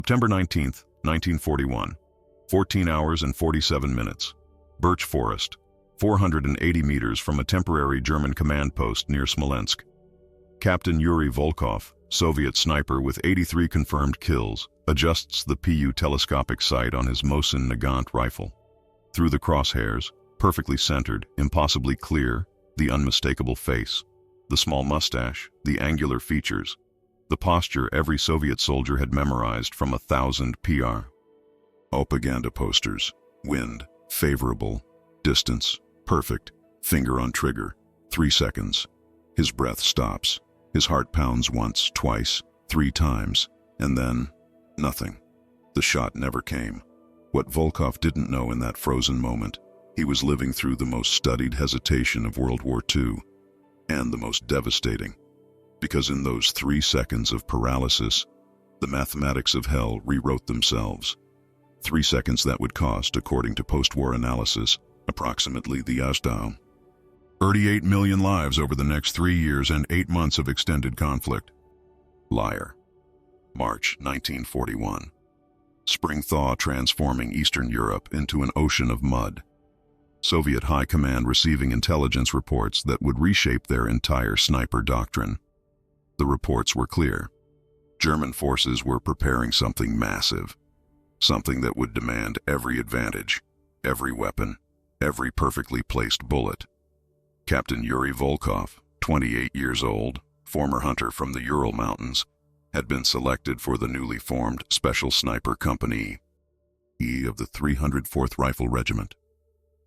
September 19th, 1941. 14 hours and 47 minutes. Birch Forest, 480 meters from a temporary German command post near Smolensk. Captain Yuri Volkov, Soviet sniper with 83 confirmed kills, adjusts the PU telescopic sight on his Mosin Nagant rifle. Through the crosshairs, perfectly centered, impossibly clear, the unmistakable face, the small mustache, the angular features, the posture every Soviet soldier had memorized from 1,000 PR. Propaganda posters, wind, favorable, distance, perfect, finger on trigger, 3 seconds. His breath stops, his heart pounds once, twice, 3 times, and then nothing. The shot never came. What Volkov didn't know in that frozen moment, he was living through the most studied hesitation of World War II, and the most devastating. Because in those 3 seconds of paralysis, the mathematics of hell rewrote themselves. 3 seconds that would cost, according to post-war analysis, approximately the 38 million lives over the next 3 years and 8 months of extended conflict. Liar. March 1941. Spring thaw transforming Eastern Europe into an ocean of mud. Soviet High Command receiving intelligence reports that would reshape their entire sniper doctrine. The reports were clear. German forces were preparing something massive, something that would demand every advantage, every weapon, every perfectly placed bullet. Captain Yuri Volkov, 28 years old, former hunter from the Ural Mountains, had been selected for the newly formed Special Sniper Company E of the 304th Rifle Regiment.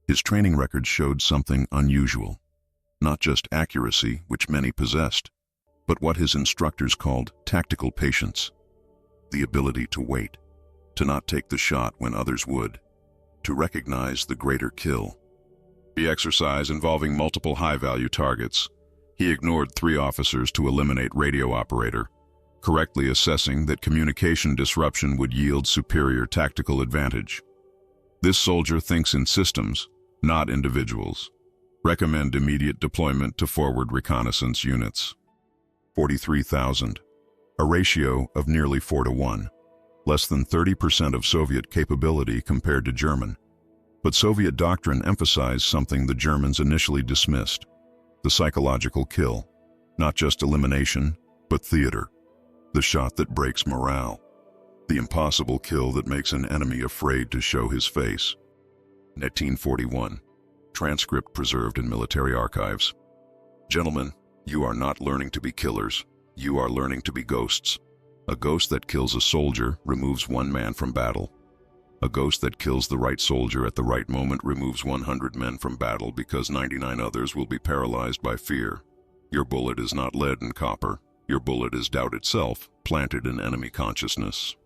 His training records showed something unusual, not just accuracy, which many possessed, but what his instructors called tactical patience, the ability to wait, to not take the shot when others would, to recognize the greater kill. The exercise involving multiple high-value targets, he ignored 3 officers to eliminate radio operator, correctly assessing that communication disruption would yield superior tactical advantage. This soldier thinks in systems, not individuals. Recommend immediate deployment to forward reconnaissance units. 43,000, a ratio of nearly 4 to 1. Less than 30% of Soviet capability compared to German. But Soviet doctrine emphasized something the Germans initially dismissed: the psychological kill. Not just elimination, but theater. The shot that breaks morale. The impossible kill that makes an enemy afraid to show his face. 1941. Transcript preserved in military archives. Gentlemen, you are not learning to be killers. You are learning to be ghosts. A ghost that kills a soldier removes 1 man from battle. A ghost that kills the right soldier at the right moment removes 100 men from battle because 99 others will be paralyzed by fear. Your bullet is not lead and copper. Your bullet is doubt itself, planted in enemy consciousness.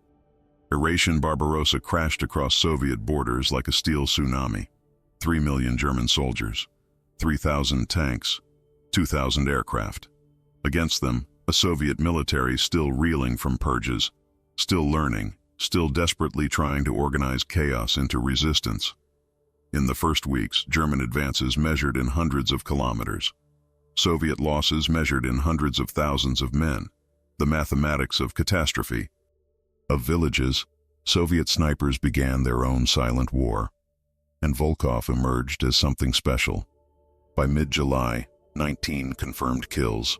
Eurasian Barbarossa crashed across Soviet borders like a steel tsunami. 3 million German soldiers, 3,000 tanks, 2,000 aircraft. Against them, a Soviet military still reeling from purges, still learning, still desperately trying to organize chaos into resistance. In the first weeks, German advances measured in hundreds of kilometers. Soviet losses measured in hundreds of thousands of men. The mathematics of catastrophe. Of villages, Soviet snipers began their own silent war. And Volkov emerged as something special. By mid-July, 19 confirmed kills.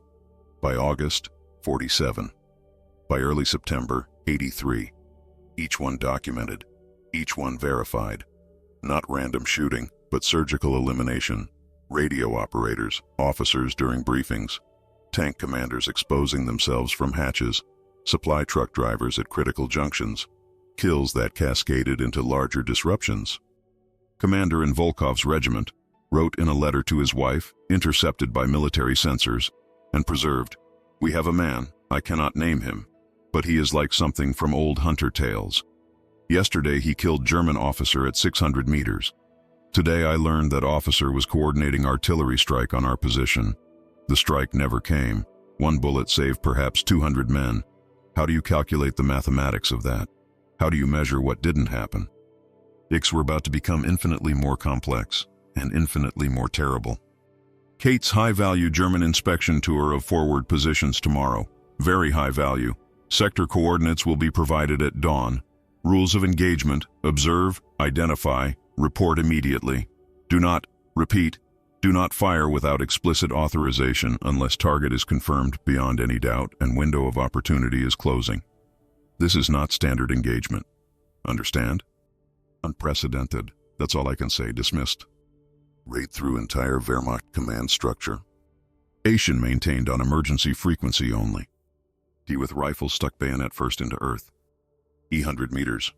By August, 47. By early September, 83. Each one documented, each one verified. Not random shooting, but surgical elimination. Radio operators, officers during briefings, tank commanders exposing themselves from hatches, supply truck drivers at critical junctions. Kills that cascaded into larger disruptions. Commander in Volkov's regiment wrote in a letter to his wife, intercepted by military censors, and preserved, "We have a man, I cannot name him, but he is like something from old hunter tales. Yesterday he killed German officer at 600 meters. Today I learned that officer was coordinating artillery strike on our position. The strike never came. 1 bullet saved perhaps 200 men. How do you calculate the mathematics of that? How do you measure what didn't happen?" Icks were about to become infinitely more complex and infinitely more terrible. Kate's high-value German inspection tour of forward positions tomorrow. Very high value. Sector coordinates will be provided at dawn. Rules of engagement: observe, identify, report immediately. Do not, repeat, do not fire without explicit authorization unless target is confirmed beyond any doubt and window of opportunity is closing. This is not standard engagement. Understand? Unprecedented. That's all I can say. Dismissed. Raid through entire Wehrmacht command structure. Asian maintained on emergency frequency only. D with rifle stuck bayonet first into earth. E 100 meters.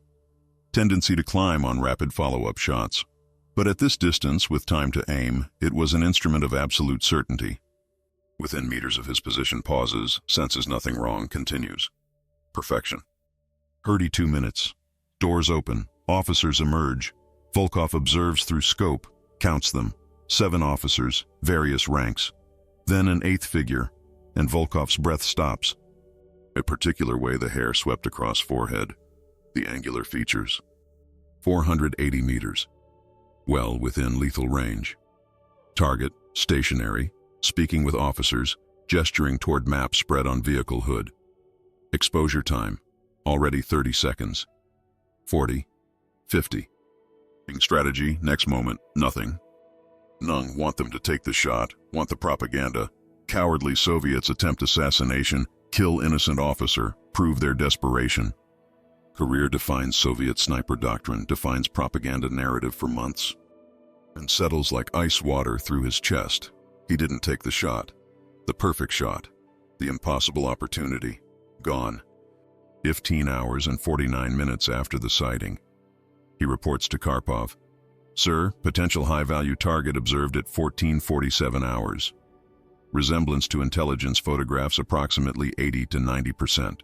Tendency to climb on rapid follow-up shots. But at this distance, with time to aim, it was an instrument of absolute certainty. Within meters of his position, pauses, senses nothing wrong, continues. Perfection. Hurdy 2 minutes. Doors open. Officers emerge. Volkov observes through scope, counts them. 7 officers, various ranks. Then an 8th figure, and Volkov's breath stops. A particular way the hair swept across forehead. The angular features. 480 meters. Well within lethal range. Target, stationary, speaking with officers, gesturing toward map spread on vehicle hood. Exposure time, already 30 seconds. 40, 50. Strategy, next moment, nothing. Nung want them to take the shot, want the propaganda. Cowardly Soviets attempt assassination, kill innocent officer, prove their desperation. Career defines Soviet sniper doctrine, defines propaganda narrative for months, and settles like ice water through his chest. He didn't take the shot. The perfect shot. The impossible opportunity. Gone. 15 hours and 49 minutes after the sighting. He reports to Karpov. Sir, potential high-value target observed at 14:47 hours. Resemblance to intelligence photographs approximately 80 to 90%.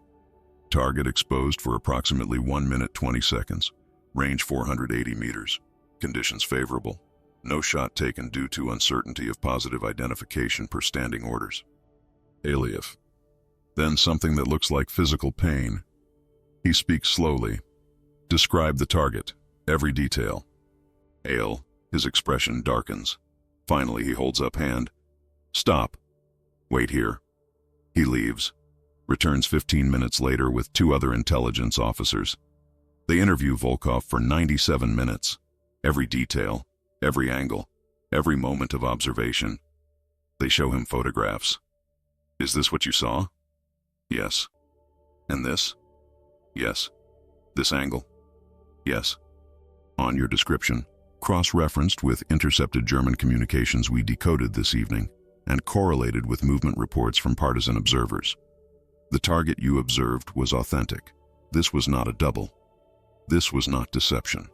Target exposed for approximately 1 minute 20 seconds. Range 480 meters. Conditions favorable. No shot taken due to uncertainty of positive identification per standing orders. Aliev. Then something that looks like physical pain. He speaks slowly. Describe the target. Every detail. Ale. His expression darkens. Finally, he holds up hand. Stop. Wait here. He leaves. Returns 15 minutes later with 2 other intelligence officers. They interview Volkov for 97 minutes. Every detail, every angle, every moment of observation. They show him photographs. Is this what you saw? Yes. And this? Yes. This angle? Yes. On your description, cross-referenced with intercepted German communications we decoded this evening and correlated with movement reports from partisan observers. The target you observed was authentic. This was not a double. This was not deception.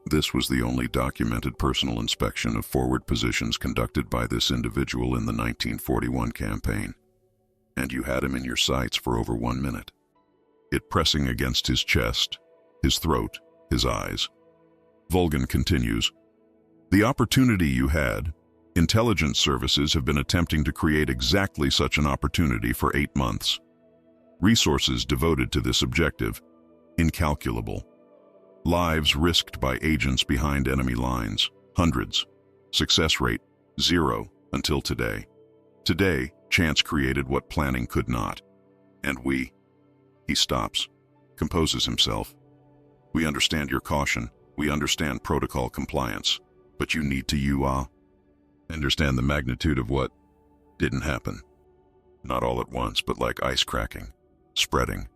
This was the only documented personal inspection of forward positions conducted by this individual in the 1941 campaign. And you had him in your sights for over 1 minute. It pressing against his chest, his throat, his eyes. Volgan continues, the opportunity you had, intelligence services have been attempting to create exactly such an opportunity for 8 months. Resources devoted to this objective, incalculable. Lives risked by agents behind enemy lines, hundreds. Success rate, 0 until today. Today, chance created what planning could not. And we. He stops, composes himself. We understand your caution. We understand protocol compliance. But you need to understand the magnitude of what didn't happen. Not all at once, but like ice cracking, spreading.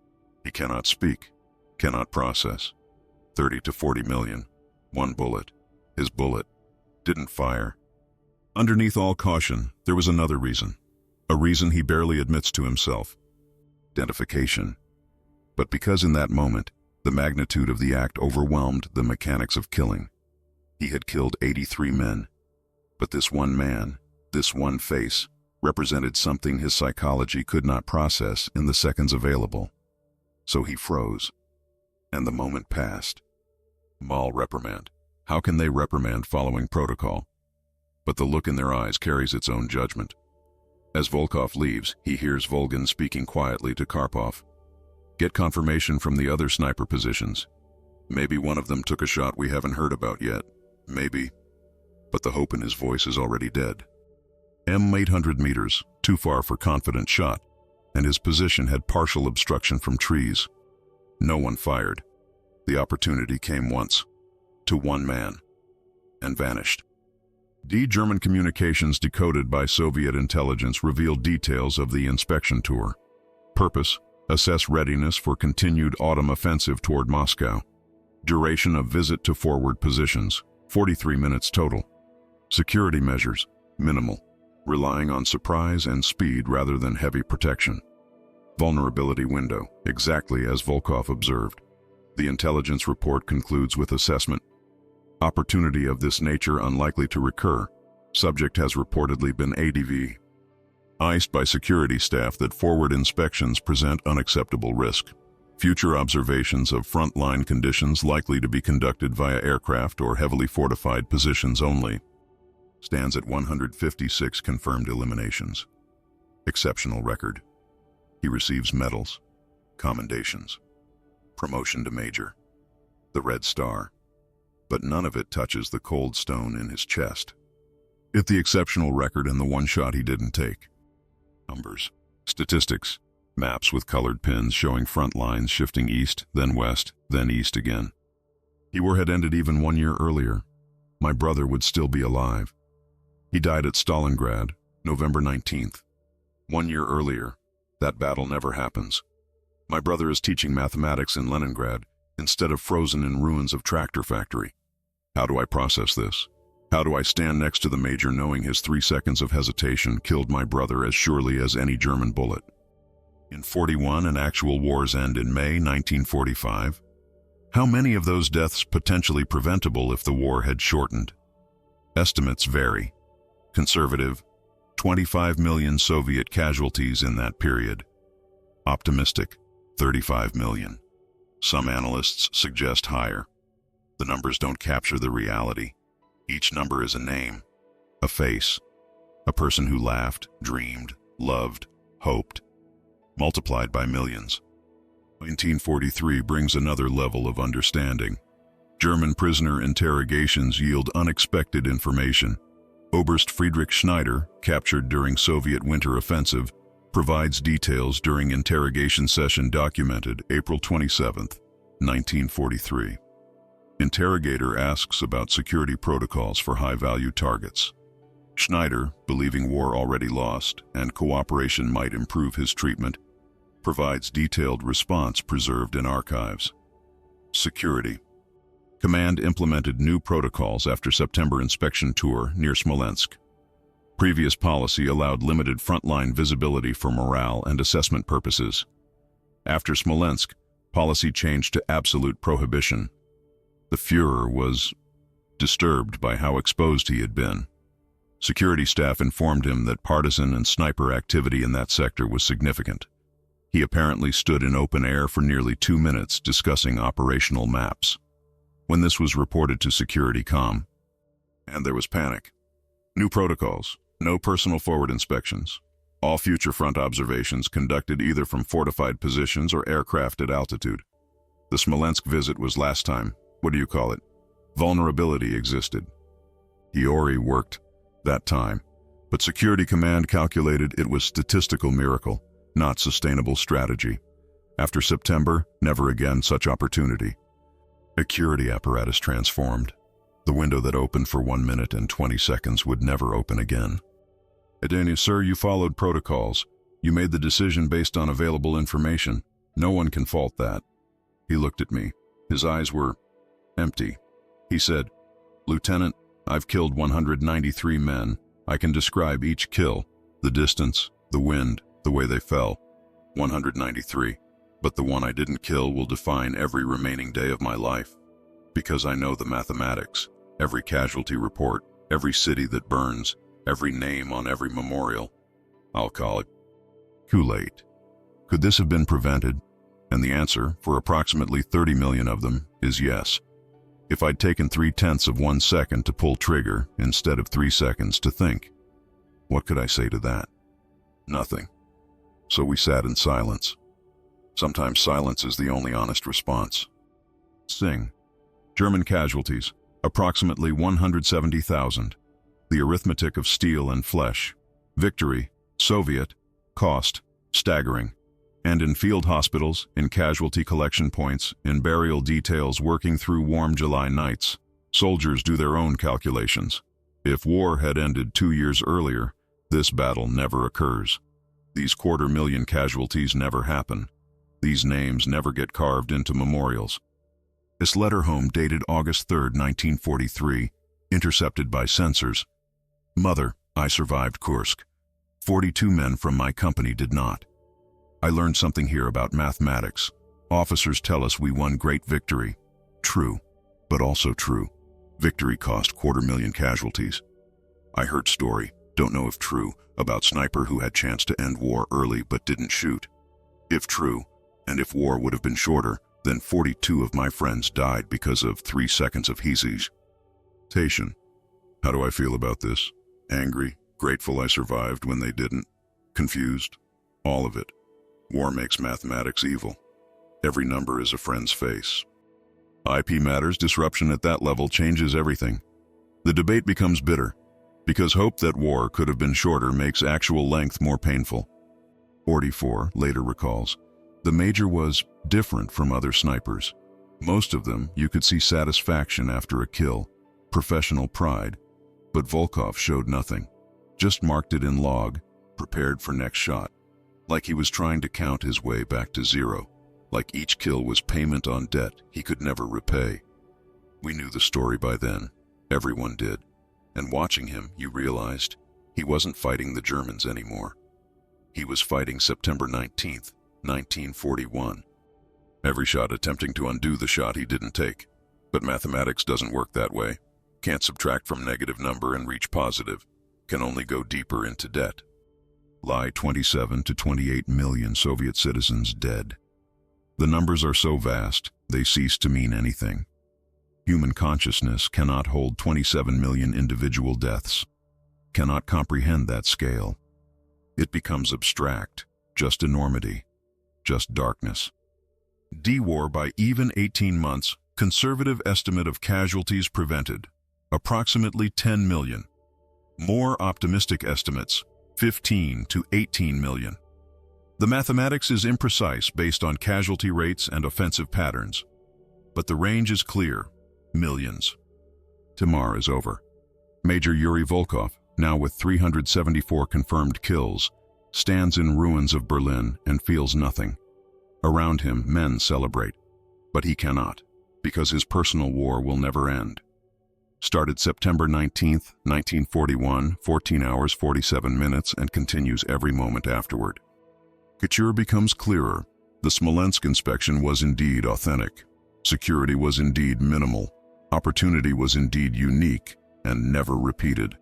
He cannot speak, cannot process. 30 to 40 million. 1 bullet. His bullet didn't fire. Underneath all caution, there was another reason. A reason he barely admits to himself. Identification. But because in that moment, the magnitude of the act overwhelmed the mechanics of killing. He had killed 83 men. But this one man, this one face, represented something his psychology could not process in the seconds available. So he froze. And the moment passed. Maul reprimand. How can they reprimand following protocol? But the look in their eyes carries its own judgment. As Volkov leaves, he hears Volgan speaking quietly to Karpov. Get confirmation from the other sniper positions. Maybe one of them took a shot we haven't heard about yet. Maybe. But the hope in his voice is already dead. 800 meters, too far for confident shot. and his position had partial obstruction from trees. No one fired. The opportunity came once, to one man, and vanished. German communications decoded by Soviet intelligence revealed details of the inspection tour. Purpose: assess readiness for continued autumn offensive toward Moscow. Duration of visit to forward positions: 43 minutes total. Security measures: minimal, relying on surprise and speed rather than heavy protection. Vulnerability window: exactly as Volkov observed. The intelligence report concludes with assessment: opportunity of this nature unlikely to recur. Subject has reportedly been ADV. Iced by security staff that forward inspections present unacceptable risk. Future observations of front-line conditions likely to be conducted via aircraft or heavily fortified positions only. Stands at 156 confirmed eliminations. Exceptional record. He receives medals, commendations, promotion to major, the Red Star, but none of it touches the cold stone in his chest. It's the exceptional record and the one shot he didn't take. Numbers, statistics, maps with colored pins showing front lines shifting east, then west, then east again. The war had ended even 1 year earlier. My brother would still be alive. He died at Stalingrad, November 19th. 1 year earlier. That battle never happens. My brother is teaching mathematics in Leningrad instead of frozen in ruins of tractor factory. How do I process this? How do I stand next to the major knowing his 3 seconds of hesitation killed my brother as surely as any German bullet? In 41 and actual war's end in May 1945. How many of those deaths potentially preventable if the war had shortened? Estimates vary. Conservative: 25 million Soviet casualties in that period. Optimistic: 35 million. Some analysts suggest higher. The numbers don't capture the reality. Each number is a name, a face, a person who laughed, dreamed, loved, hoped, multiplied by millions. 1943 brings another level of understanding. German prisoner interrogations yield unexpected information. Oberst Friedrich Schneider, captured during Soviet winter offensive, provides details during interrogation session documented April 27, 1943. Interrogator asks about security protocols for high-value targets. Schneider, believing war already lost and cooperation might improve his treatment, provides detailed response preserved in archives. Security. Command implemented new protocols after September inspection tour near Smolensk. Previous policy allowed limited frontline visibility for morale and assessment purposes. After Smolensk, policy changed to absolute prohibition. The Führer was disturbed by how exposed he had been. Security staff informed him that partisan and sniper activity in that sector was significant. He apparently stood in open air for nearly 2 minutes discussing operational maps. When this was reported to Security Comm, and there was panic. New protocols, no personal forward inspections. All future front observations conducted either from fortified positions or aircraft at altitude. The Smolensk visit was last time. Vulnerability existed. Yuri worked that time, but Security Command calculated it was statistical miracle, not sustainable strategy. After September, never again such opportunity. Security apparatus transformed. The window that opened for 1 minute and 20 seconds would never open again. Adenia, sir, you followed protocols. You made the decision based on available information. No one can fault that. He looked at me. His eyes were empty. He said, Lieutenant, I've killed 193 men. I can describe each kill, the distance, the wind, the way they fell. 193. But the one I didn't kill will define every remaining day of my life. Because I know the mathematics, every casualty report, every city that burns, every name on every memorial. I'll call it too late. Could this have been prevented? And the answer, for approximately 30 million of them, is yes. If I'd taken 0.3 of 1 second to pull trigger instead of 3 seconds to think. What could I say to that? Nothing. So we sat in silence. Sometimes silence is the only honest response. Sing. German casualties, approximately 170,000. The arithmetic of steel and flesh. Victory, Soviet. Cost, Staggering. And in field hospitals, in casualty collection points, in burial details working through warm July nights, soldiers do their own calculations. If war had ended 2 years earlier, this battle never occurs. These 250,000 casualties never happen. These names never get carved into memorials. This letter home dated August 3, 1943, intercepted by censors. Mother, I survived Kursk. 42 men from my company did not. I learned something here about mathematics. Officers tell us we won great victory. True, but also true. Victory cost 250,000 casualties. I heard story, don't know if true, about sniper who had chance to end war early but didn't shoot. If true, and if war would have been shorter, then 42 of my friends died because of 3 seconds of hesitation. How do I feel about this? Angry, grateful I survived when they didn't, confused, all of it. War makes mathematics evil. Every number is a friend's face. IP matters, disruption at that level changes everything. The debate becomes bitter, because hope that war could have been shorter makes actual length more painful. 44 later recalls, the major was different from other snipers. Most of them, you could see satisfaction after a kill, professional pride, but Volkov showed nothing, just marked it in log, prepared for next shot. Like he was trying to count his way back to zero, like each kill was payment on debt he could never repay. We knew the story by then, everyone did, and watching him, you realized he wasn't fighting the Germans anymore. He was fighting September 19th, 1941. Every shot attempting to undo the shot he didn't take. But mathematics doesn't work that way. Can't subtract from negative number and reach positive. Can only go deeper into debt. Lie 27 to 28 million Soviet citizens dead. The numbers are so vast, they cease to mean anything. Human consciousness cannot hold 27 million individual deaths, cannot comprehend that scale. It becomes abstract, just enormity, just darkness. D-war by even 18 months, conservative estimate of casualties prevented, approximately 10 million. More optimistic estimates, 15 to 18 million. The mathematics is imprecise based on casualty rates and offensive patterns, but the range is clear, millions. Tamar is over. Major Yuri Volkov, now with 374 confirmed kills, stands in ruins of Berlin and feels nothing. Around him, men celebrate, but he cannot, because his personal war will never end. Started September 19th, 1941, 14 hours 47 minutes, and continues every moment afterward. Couture becomes clearer. The Smolensk inspection was indeed authentic. Security was indeed minimal. Opportunity was indeed unique and never repeated.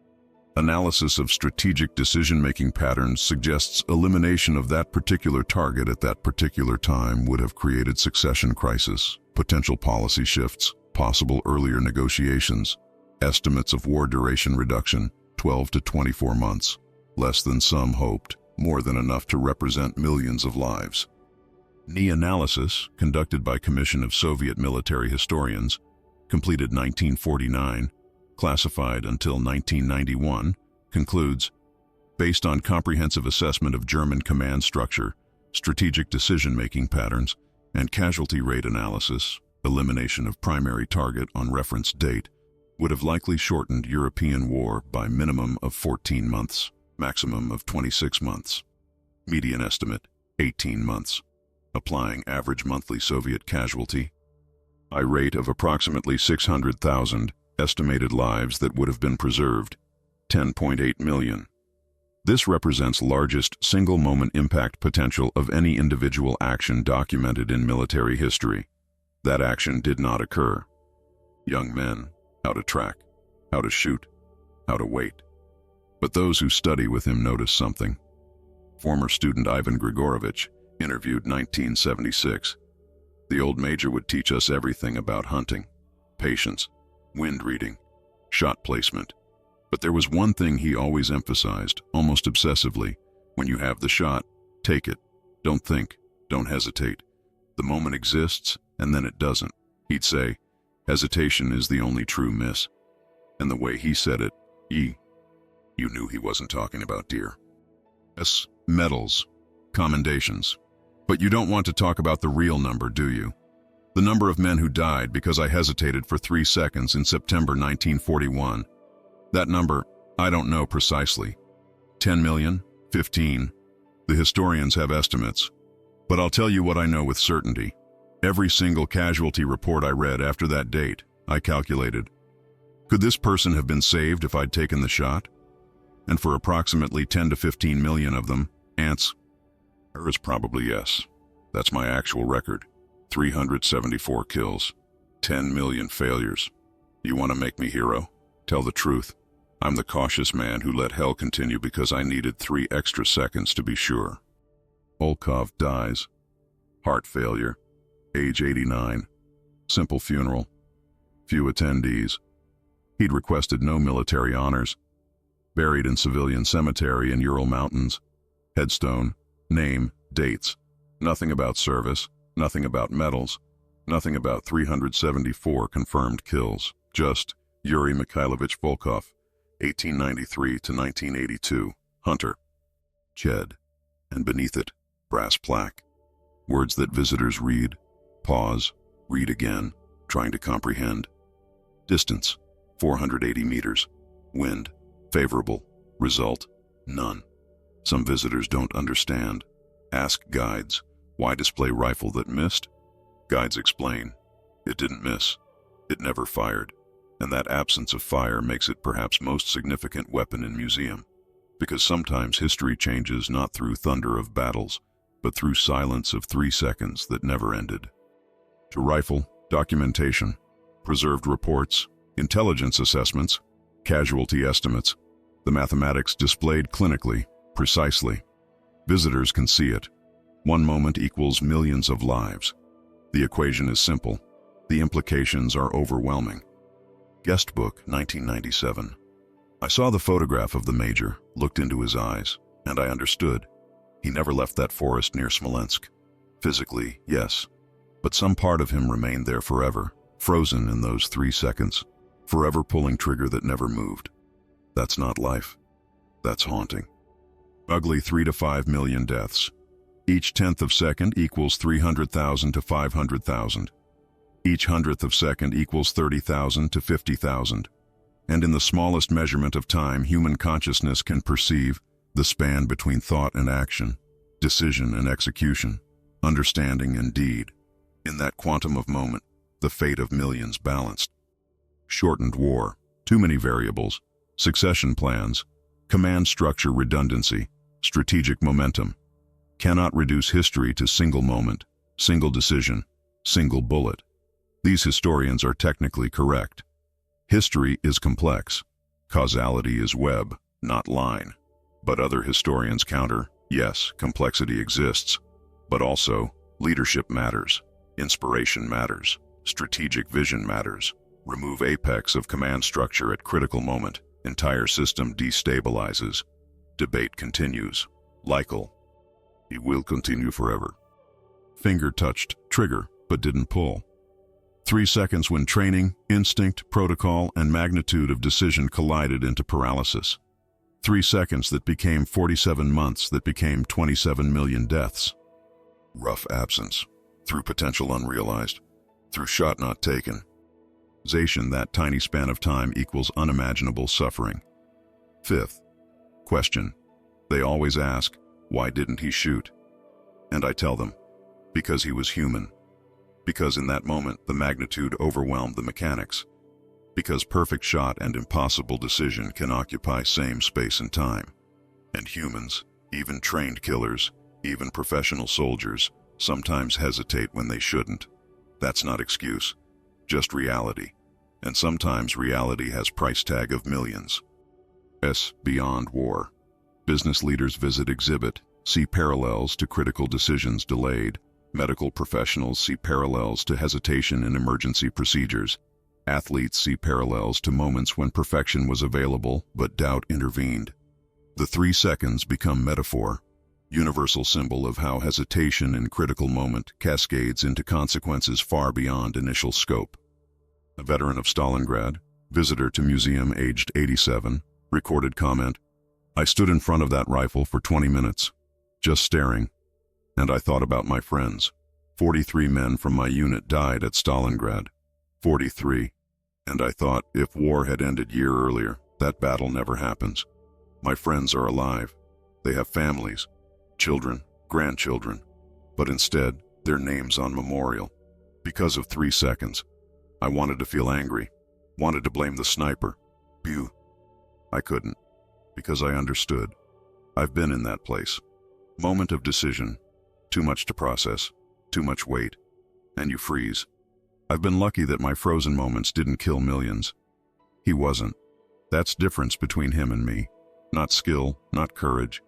Analysis of strategic decision-making patterns suggests elimination of that particular target at that particular time would have created succession crisis, potential policy shifts, possible earlier negotiations. Estimates of war duration reduction, 12 to 24 months. Less than some hoped, more than enough to represent millions of lives. NE analysis, conducted by Commission of Soviet Military Historians, completed 1949, classified until 1991, concludes, based on comprehensive assessment of German command structure, strategic decision-making patterns, and casualty rate analysis, elimination of primary target on reference date, would have likely shortened European war by minimum of 14 months, maximum of 26 months. Median estimate, 18 months. Applying average monthly Soviet casualty, a rate of approximately 600,000 estimated lives that would have been preserved, 10.8 million. This represents largest single-moment impact potential of any individual action documented in military history. That action did not occur. Young men, how to track, how to shoot, how to wait. But those who study with him notice something. Former student Ivan Grigorovich, interviewed 1976. The old major would teach us everything about hunting, patience, wind reading, shot placement. But there was one thing he always emphasized, almost obsessively. When you have the shot, take it. Don't think, don't hesitate. The moment exists, and then it doesn't. He'd say, hesitation is the only true miss. And the way he said it, you knew he wasn't talking about deer. Medals, commendations. But you don't want to talk about the real number, do you? The number of men who died because I hesitated for 3 seconds in September 1941. That number, I don't know precisely. 10 million? 15? The historians have estimates. But I'll tell you what I know with certainty. Every single casualty report I read after that date, I calculated. Could this person have been saved if I'd taken the shot? And for approximately 10 to 15 million of them, ants? There is probably yes. That's my actual record. 374 kills. 10 million failures. You want to make me hero? Tell the truth. I'm the cautious man who let hell continue because I needed 3 extra seconds to be sure. Volkov dies. Heart failure. Age 89. Simple funeral. Few attendees. He'd requested no military honors. Buried in civilian cemetery in Ural Mountains. Headstone, name, dates. Nothing about service, nothing about medals, nothing about 374 confirmed kills. Just Yuri Mikhailovich Volkov, 1893 to 1982, hunter. Ched. And beneath it, brass plaque. Words that visitors read, pause, read again, trying to comprehend. Distance, 480 meters. Wind, favorable. Result, none. Some visitors don't understand. Ask guides, why display rifle that missed? Guides explain, it didn't miss. It never fired. And that absence of fire makes it perhaps most significant weapon in museum. Because sometimes history changes not through thunder of battles, but through silence of 3 seconds that never ended. To rifle, documentation, preserved reports, intelligence assessments, casualty estimates, the mathematics displayed clinically, precisely. Visitors can see it. 1 moment equals millions of lives. The equation is simple. The implications are overwhelming. Guest book, 1997. I saw the photograph of the major, looked into his eyes, and I understood. He never left that forest near Smolensk. Physically, yes, but some part of him remained there forever, frozen in those 3 seconds, forever pulling trigger that never moved. That's not life. That's haunting. Ugly 3 to 5 million deaths. Each 1/10 of second equals 300,000 to 500,000. Each 100th of second equals 30,000 to 50,000. And in the smallest measurement of time human consciousness can perceive, the span between thought and action, decision and execution, understanding and deed. In that quantum of moment, the fate of millions balanced. Shortened war, too many variables, succession plans, command structure redundancy, strategic momentum, cannot reduce history to single moment, single decision, single bullet. These historians are technically correct. History is complex. Causality is web, not line. But other historians counter, yes, complexity exists, but also leadership matters, inspiration matters, strategic vision matters. Remove apex of command structure at critical moment, entire system destabilizes. Debate continues. Lykel. It will continue forever. Finger touched trigger, but didn't pull. 3 seconds when training, instinct, protocol, and magnitude of decision collided into paralysis. 3 seconds that became 47 months that became 27 million deaths. Rough absence, through potential unrealized, through shot not taken. Zation, that tiny span of time equals unimaginable suffering. Fifth, question. They always ask, why didn't he shoot? And I tell them, because he was human. Because in that moment, the magnitude overwhelmed the mechanics. Because perfect shot and impossible decision can occupy same space and time. And humans, even trained killers, even professional soldiers, sometimes hesitate when they shouldn't. That's not excuse, just reality. And sometimes reality has price tag of millions. Beyond war. Business leaders visit exhibit, see parallels to critical decisions delayed. Medical professionals see parallels to hesitation in emergency procedures. Athletes see parallels to moments when perfection was available, but doubt intervened. The 3 seconds become metaphor, universal symbol of how hesitation in critical moment cascades into consequences far beyond initial scope. A veteran of Stalingrad, visitor to museum aged 87, recorded comment, I stood in front of that rifle for 20 minutes, just staring, And I thought about my friends. 43 men from my unit died at Stalingrad. 43. And I thought, if war had ended a year earlier, that battle never happens. My friends are alive. They have families, children, grandchildren. But instead, their names on memorial. Because of 3 seconds. I wanted to feel angry. Wanted to blame the sniper. Pew. I couldn't. Because I understood. I've been in that place. Moment of decision. Too much to process. Too much weight. And you freeze. I've been lucky that my frozen moments didn't kill millions. He wasn't. That's difference between him and me. Not skill, not courage.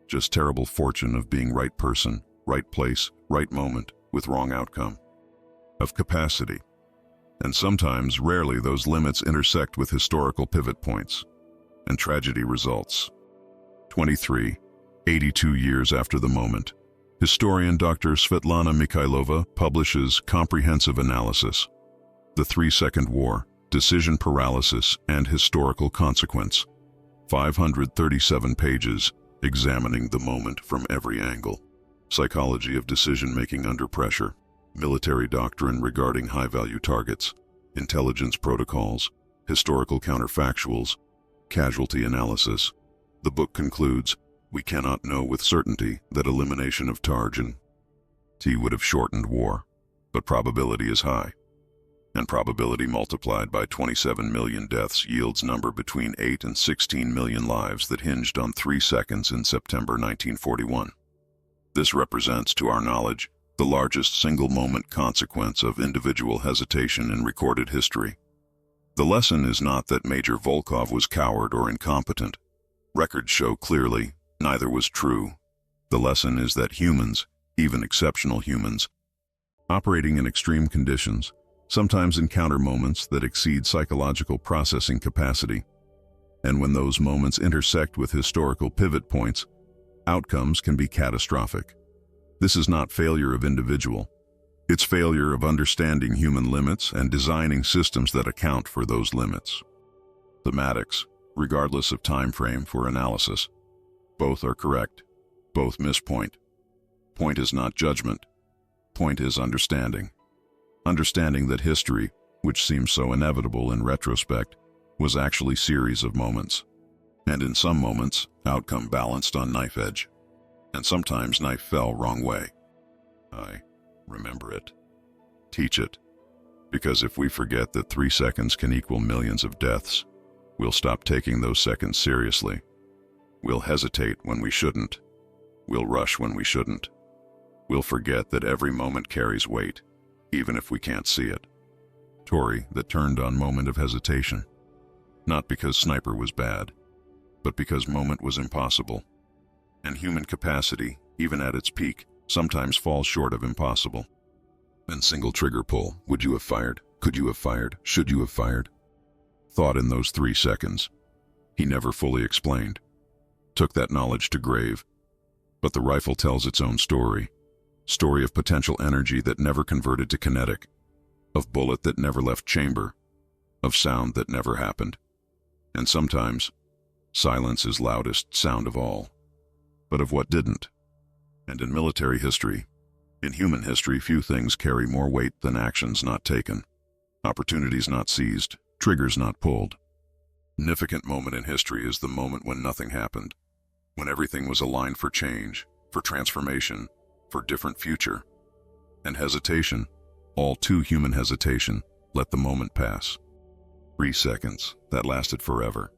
Just terrible fortune of being right person, right place, right moment, with wrong outcome. Of capacity. And sometimes, rarely, those limits intersect with historical pivot points. And tragedy results. 23. 82 years after the moment. Historian Dr. Svetlana Mikhailova publishes Comprehensive Analysis. The 3-Second War, Decision Paralysis and Historical Consequence. 537 pages, examining the moment from every angle. Psychology of decision-making under pressure. Military doctrine regarding high-value targets. Intelligence protocols. Historical counterfactuals. Casualty analysis. The book concludes, we cannot know with certainty that elimination of Tarjan T would have shortened war, but probability is high. And probability multiplied by 27 million deaths yields number between 8 and 16 million lives that hinged on 3 seconds in September 1941. This represents, to our knowledge, the largest single-moment consequence of individual hesitation in recorded history. The lesson is not that Major Volkov was coward or incompetent. Records show clearly neither was true. The lesson is that humans, even exceptional humans, operating in extreme conditions, sometimes encounter moments that exceed psychological processing capacity. And when those moments intersect with historical pivot points, outcomes can be catastrophic. This is not failure of individual. It's failure of understanding human limits and designing systems that account for those limits. Thematics, regardless of time frame for analysis. Both are correct. Both miss point. Point is not judgment. Point is understanding. Understanding that history, which seems so inevitable in retrospect, was actually a series of moments. And in some moments, outcome balanced on knife edge. And sometimes knife fell wrong way. I remember it. Teach it. Because if we forget that 3 seconds can equal millions of deaths, we'll stop taking those seconds seriously. We'll hesitate when we shouldn't. We'll rush when we shouldn't. We'll forget that every moment carries weight, even if we can't see it. Tory that turned on moment of hesitation. Not because sniper was bad, but because moment was impossible. And human capacity, even at its peak, sometimes falls short of impossible. And single trigger pull, would you have fired? Could you have fired? Should you have fired? Thought in those 3 seconds. He never fully explained. Took that knowledge to grave. But the rifle tells its own story. Story of potential energy that never converted to kinetic. Of bullet that never left chamber. Of sound that never happened. And sometimes, silence is loudest sound of all. But of what didn't. And in military history, in human history, few things carry more weight than actions not taken. Opportunities not seized, triggers not pulled. Significant moment in history is the moment when nothing happened. When everything was aligned for change, for transformation, for different future. And hesitation, all too human hesitation, let the moment pass. 3 seconds, that lasted forever.